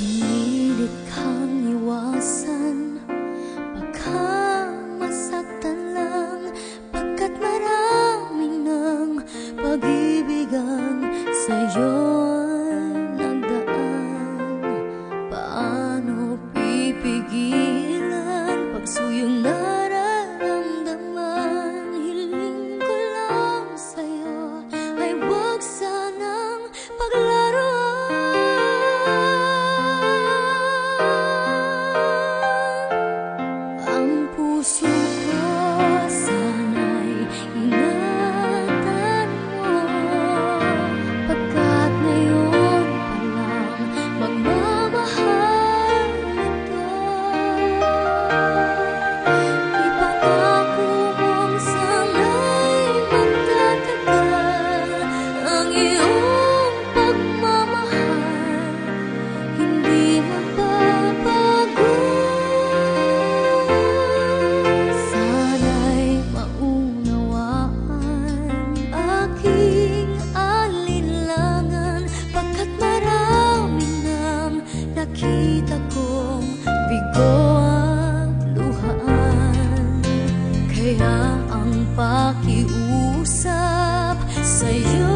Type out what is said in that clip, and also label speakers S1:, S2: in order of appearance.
S1: Pinilit kang iwasan, baka masaktan lang, pagkat maraming ng pag-ibigan sa'yo'y nagdaan. Paano pipigilan pagsuyong nararamdaman? Hiling ko lang sa'yo ay huwag sanang paglaruan. Ang puso ko sana'y ingatan mo, pagkat ngayon pa lang magmamahal ito. Ipangako mong sana'y magtatagal ang iyong pagmamahal, hindi magbabago. Sana'y maunawaan aking alinlangan, pagkat marami nang nakita kong bigo at luhaan. Kaya ang pakiusap sa'yo